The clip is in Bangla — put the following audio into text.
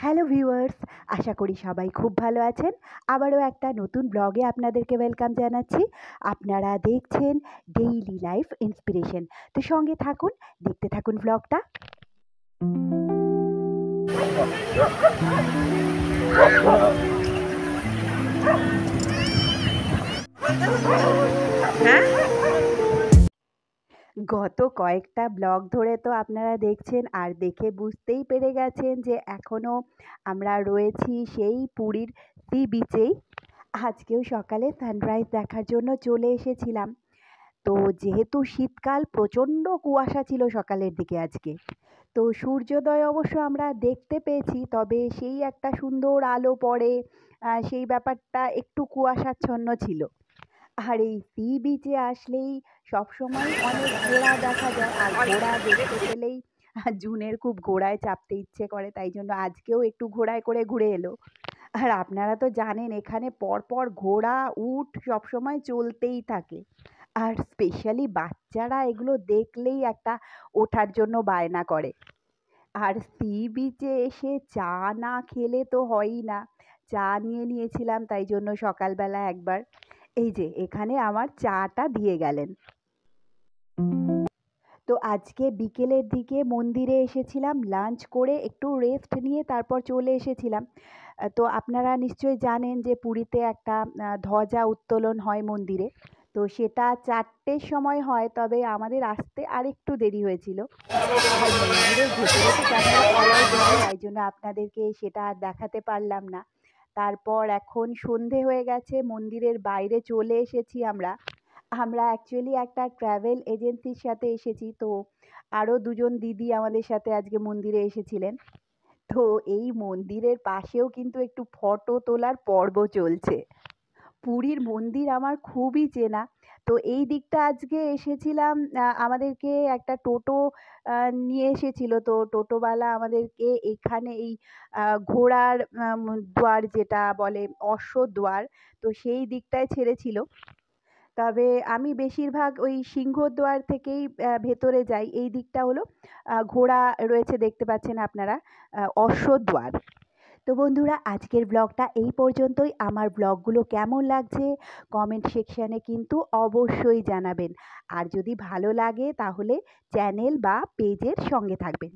হ্যালো ভিউয়ার্স, আশা করি সবাই খুব ভালো আছেন। আবারও একটা নতুন ব্লগে আপনাদেরকে ওয়েলকাম জানাচ্ছি। আপনারা দেখছেন ডেইলি লাইফ ইন্সপিরেশন। তো সঙ্গে থাকুন, দেখতে থাকুন ব্লগটা। গত কয়েকটা ব্লগ ধরে তো আপনারা দেখছেন আর দেখে বুঝতেই পেরে গেছেন যে এখনও আমরা রয়েছি সেই পুরীর সি বিচেই। আজকেও সকালে সানরাইজ দেখার জন্য চলে এসেছিলাম। তো যেহেতু শীতকাল, প্রচণ্ড কুয়াশা ছিল সকালের দিকে আজকে। তো সূর্যোদয় অবশ্য আমরা দেখতে পেয়েছি, তবে সেই একটা সুন্দর আলো পড়ে, সেই ব্যাপারটা একটু কুয়াশাচ্ছন্ন ছিল। আর এই সি বিচে আসলেই সবসময় অনেক ঘোড়া দেখা যায়, আর ঘোড়া দেখতে পেলেই জুনের খুব ঘোড়ায় চাপতে ইচ্ছে করে, তাই জন্য আজকেও একটু ঘোড়ায় করে ঘুরে এলো। আর আপনারা তো জানেন এখানে পরপর ঘোড়া, উট সবসময় চলতেই থাকে। আর স্পেশালি বাচ্চারা এগুলো দেখলেই একটা ওঠার জন্য বায়না করে। আর সি বিচে এসে চা না খেলে তো হয়ই না। চা নিয়ে নিয়েছিলাম, তাই জন্য সকালবেলা একবার এই যে এখানে আমার চাটা দিয়ে গেলেন। তো আজকে বিকেলের দিকে মন্দিরে এসেছিলাম, লাঞ্চ করে একটু রেস্ট নিয়ে তারপর চলে এসেছিলাম। তো আপনারা নিশ্চয়ই জানেন যে পুরীতে একটা ধ্বজা উত্তোলন হয় মন্দিরে। তো সেটা 4টের সময় হয়, তবে আমাদের আসতে আরেকটু দেরি হয়েছিল। আর মন্দিরের ভেতরে তো ক্যামেরা অ্যালাউড নয়, তাই জন্য আপনাদেরকে সেটা আর দেখাতে পারলাম না। তারপর এখন সন্ধে হয়ে গেছে, মন্দিরের বাইরে চলে এসেছি আমরা। আমরা অ্যাকচুয়ালি একটা ট্রাভেল এজেন্সির সাথে এসেছি। তো আরও দুজন দিদি আমাদের সাথে আজকে মন্দিরে এসেছিলেন। তো এই মন্দিরের পাশেও কিন্তু একটু ফটো তোলার পর্ব চলছে। পুরীর মন্দির আমার খুবই চেনা। তো এই দিকটা আজকে এসেছিলাম, আমাদেরকে একটা টোটো নিয়ে এসেছিল। তো টোটোওয়ালা আমাদেরকে এখানে এই ঘোড়ার দ্বার যেটা বলে অশ্বদ্বার, তো সেই দিকটায় ছেড়েছিল। তবে আমি বেশিরভাগ ওই সিংহদ্বার থেকেই ভেতরে যাই। এই দিকটা হলো ঘোড়া রয়েছে, দেখতে পাচ্ছেন আপনারা, অশ্বদ্বার। তো বন্ধুরা, আজকের ব্লগটা এই পর্যন্তই। আমার ব্লগগুলো কেমন লাগছে কমেন্ট সেকশানে কিন্তু অবশ্যই জানাবেন। আর যদি ভালো লাগে তাহলে চ্যানেল বা পেজের সঙ্গে থাকবেন।